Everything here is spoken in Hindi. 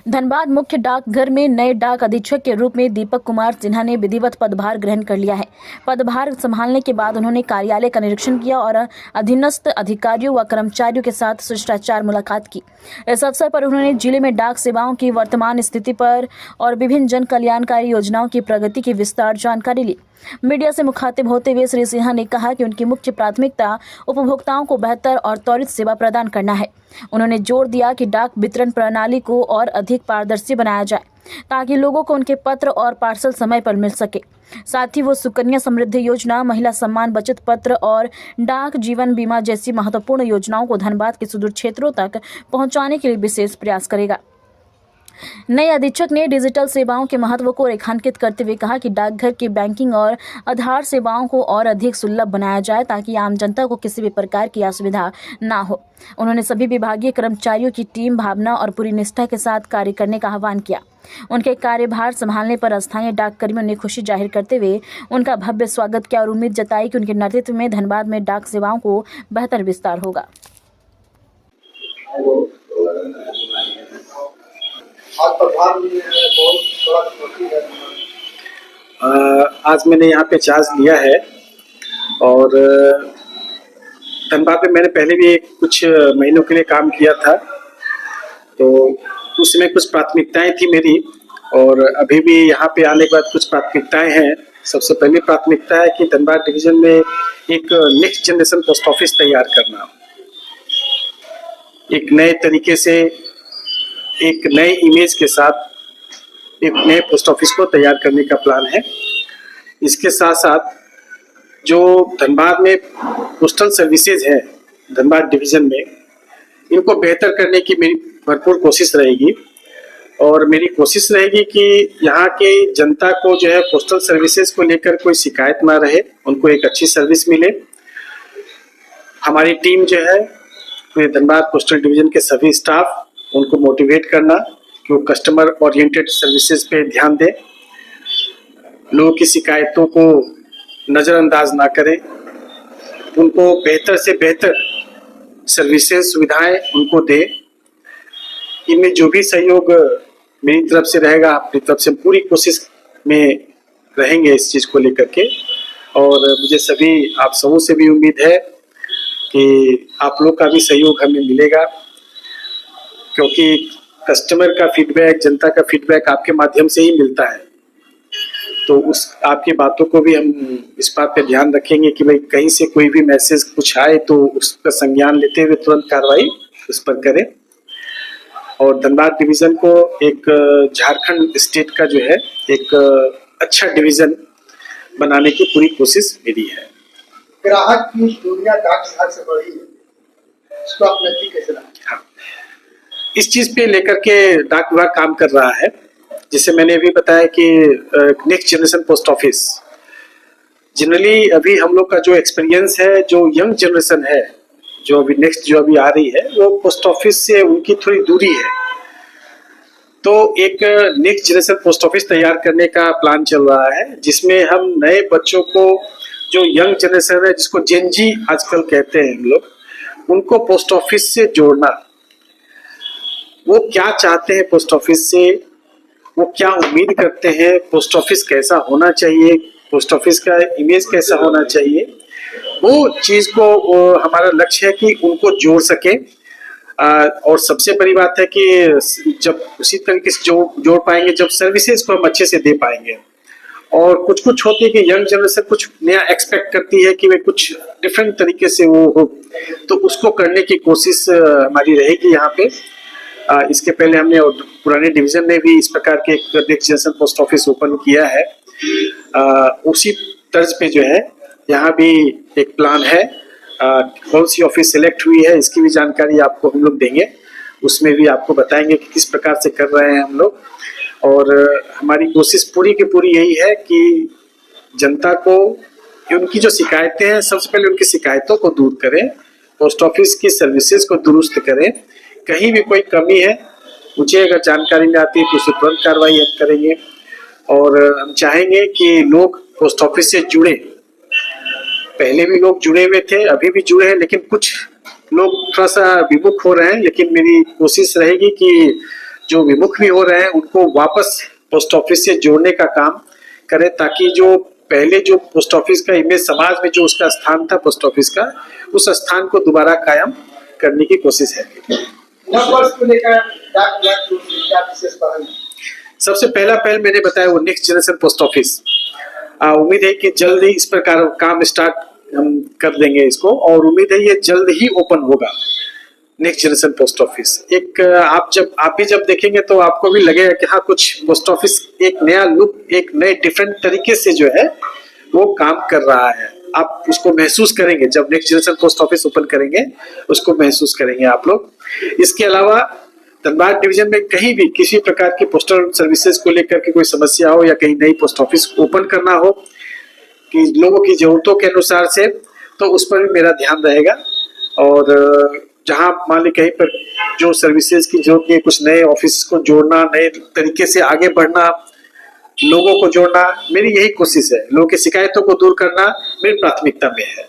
धनबाद मुख्य डाकघर में नए डाक अधीक्षक के रूप में दीपक कुमार सिन्हा ने विधिवत पदभार ग्रहण कर लिया है। पदभार संभालने के बाद उन्होंने कार्यालय का निरीक्षण किया और अधीनस्थ अधिकारियों व कर्मचारियों के साथ शिष्टाचार मुलाकात की। इस अवसर पर उन्होंने जिले में डाक सेवाओं की वर्तमान स्थिति पर और विभिन्न जन कल्याणकारी योजनाओं की प्रगति की विस्तार जानकारी ली। मीडिया से मुखातिब होते हुए श्री सिन्हा ने कहा कि उनकी मुख्य प्राथमिकता उपभोक्ताओं को बेहतर और त्वरित सेवा प्रदान करना है। उन्होंने जोर दिया कि डाक वितरण प्रणाली को और अधिक पारदर्शी बनाया जाए ताकि लोगों को उनके पत्र और पार्सल समय पर मिल सके। साथ ही वो सुकन्या समृद्धि योजना, महिला सम्मान बचत पत्र और डाक जीवन बीमा जैसी महत्वपूर्ण योजनाओं को धनबाद के सुदूर क्षेत्रों तक पहुंचाने के लिए विशेष प्रयास करेगा। नए अधीक्षक ने डिजिटल सेवाओं के महत्व को रेखांकित करते हुए कहा कि डाकघर की बैंकिंग और आधार सेवाओं को और अधिक सुलभ बनाया जाए ताकि आम जनता को किसी भी प्रकार की असुविधा ना हो। उन्होंने सभी विभागीय कर्मचारियों की टीम भावना और पूरी निष्ठा के साथ कार्य करने का आह्वान किया। उनके कार्यभार संभालने पर स्थानीय डाककर्मियों ने खुशी जाहिर करते हुए उनका भव्य स्वागत किया और उम्मीद जताई कि उनके नेतृत्व में धनबाद में डाक सेवाओं को बेहतर विस्तार होगा। आज मैंने यहाँ पे चार्ज लिया है और धनबाद में मैंने पहले भी कुछ महीनों के लिए काम किया था, तो उसमें कुछ प्राथमिकताएं थी मेरी और अभी भी यहाँ पे आने के बाद कुछ प्राथमिकताएं हैं। सबसे पहली प्राथमिकता है कि धनबाद डिवीजन में एक नेक्स्ट जनरेशन पोस्ट ऑफिस तैयार करना, एक नए तरीके से, एक नए इमेज के साथ एक नए पोस्ट ऑफिस को तैयार करने का प्लान है। इसके साथ साथ जो धनबाद में पोस्टल सर्विसेज है धनबाद डिवीजन में, इनको बेहतर करने की मेरी भरपूर कोशिश रहेगी और मेरी कोशिश रहेगी कि यहाँ के जनता को जो है पोस्टल सर्विसेज को लेकर कोई शिकायत ना रहे, उनको एक अच्छी सर्विस मिले। हमारी टीम जो है पूरे धनबाद पोस्टल डिवीजन के सभी स्टाफ, उनको मोटिवेट करना कि वो कस्टमर ओरिएंटेड सर्विसेज पे ध्यान दें, लोगों की शिकायतों को नज़रअंदाज ना करें, उनको बेहतर से बेहतर सर्विसेज सुविधाएं उनको दें। इनमें जो भी सहयोग मेरी तरफ से रहेगा, अपनी तरफ से पूरी कोशिश में रहेंगे इस चीज़ को लेकर के। और मुझे सभी आप सबों से भी उम्मीद है कि आप लोग का भी सहयोग हमें मिलेगा, क्योंकि कस्टमर का फीडबैक, जनता का फीडबैक आपके माध्यम से ही मिलता है। तो उस आपकी बातों को भी हम इस बात पे ध्यान रखेंगे कि भाई कहीं से कोई भी मैसेज कुछ आए तो उसका संज्ञान लेते हुए तुरंत कार्रवाई उस पर करें। और धनबाद डिवीज़न को एक झारखंड स्टेट का जो है एक अच्छा डिवीज़न बनाने की पूरी कोशिश मेरी है। ग्राहक की दुनिया डाक विभाग से बढ़ी है, इसको आप नजदीक कैसे लाएं? हाँ, इस चीज पे लेकर के डाक विभाग काम कर रहा है। जिसे मैंने अभी बताया कि next generation post office, generally अभी हम लोग का जो एक्सपीरियंस है, जो यंग जनरेशन है, जो अभी नेक्स्ट जो अभी आ रही है, वो पोस्ट ऑफिस से उनकी थोड़ी दूरी है। तो एक नेक्स्ट जनरेशन पोस्ट ऑफिस तैयार करने का प्लान चल रहा है, जिसमें हम नए बच्चों को, जो यंग जनरेशन है, जिसको जेन जी आजकल कहते हैं हम लोग, उनको पोस्ट ऑफिस से जोड़ना। वो क्या चाहते हैं पोस्ट ऑफिस से, वो क्या उम्मीद करते हैं, पोस्ट ऑफिस कैसा होना चाहिए, पोस्ट ऑफिस का इमेज कैसा होना चाहिए, वो चीज़ को हमारा लक्ष्य है कि उनको जोड़ सके। और सबसे बड़ी बात है कि जब उसी तरीके से जोड़ पाएंगे जब सर्विसेज को हम अच्छे से दे पाएंगे। और कुछ कुछ होती है कि यंग जनरेशन कुछ नया एक्सपेक्ट करती है कि वे कुछ डिफरेंट तरीके से वो हो, तो उसको करने की कोशिश हमारी रहेगी यहाँ पे। इसके पहले हमने पुराने डिवीजन में भी इस प्रकार के एक next generation post office open किया है। उसी तर्ज पे जो है यहाँ भी एक प्लान है। कौन सी ऑफिस सिलेक्ट हुई है इसकी भी जानकारी आपको हम लोग देंगे, उसमें भी आपको बताएंगे कि किस प्रकार से कर रहे हैं हम लोग। और हमारी कोशिश पूरी की पूरी यही है कि जनता को उनकी जो शिकायतें हैं, सबसे पहले उनकी शिकायतों को दूर करें, पोस्ट ऑफिस की सर्विसेज को दुरुस्त करें। कहीं भी कोई कमी है, मुझे अगर जानकारी में आती है तो उसे तुरंत कार्रवाई हम करेंगे। और हम चाहेंगे कि लोग पोस्ट ऑफिस से जुड़े। पहले भी लोग जुड़े हुए थे, अभी भी जुड़े हैं, लेकिन कुछ लोग थोड़ा सा विमुख हो रहे हैं। लेकिन मेरी कोशिश रहेगी कि जो विमुख भी हो रहे हैं उनको वापस पोस्ट ऑफिस से जोड़ने का काम करें, ताकि जो पहले जो पोस्ट ऑफिस का इमेज समाज में जो उसका स्थान था पोस्ट ऑफिस का, उस स्थान को दोबारा कायम करने की कोशिश है। नव वर्ष को लेकर डाक विभाग की ओर से क्या विशेष पहल है? सबसे पहला पहल मैंने बताया वो नेक्स्ट जनरेशन पोस्ट ऑफिस। उम्मीद है कि जल्द ही इस प्रकार काम स्टार्ट हम कर देंगे इसको, और उम्मीद है ये जल्द ही ओपन होगा नेक्स्ट जनरेशन पोस्ट ऑफिस। एक आप भी जब देखेंगे तो आपको भी लगेगा कि हाँ, कुछ पोस्ट ऑफिस एक नया लुक, एक नए डिफरेंट तरीके से जो है वो काम कर रहा है। आप उसको महसूस करेंगे जब next generation post office open करेंगे, उसको महसूस करेंगे आप लोग। इसके अलावा धनबाद डिवीजन में कहीं भी किसी प्रकार की पोस्टल सर्विसेज को लेकर के कोई समस्या हो, या कहीं नई पोस्ट ऑफिस ओपन करना हो कि लोगों की जरूरतों के अनुसार से, तो उस पर भी मेरा ध्यान रहेगा। और जहां मान ली कहीं पर जो सर्विसेज की जरूरत है, कुछ नए ऑफिस को जोड़ना, नए तरीके से आगे बढ़ना, लोगों को जोड़ना, मेरी यही कोशिश है। लोगों की शिकायतों को दूर करना मेरी प्राथमिकता में है।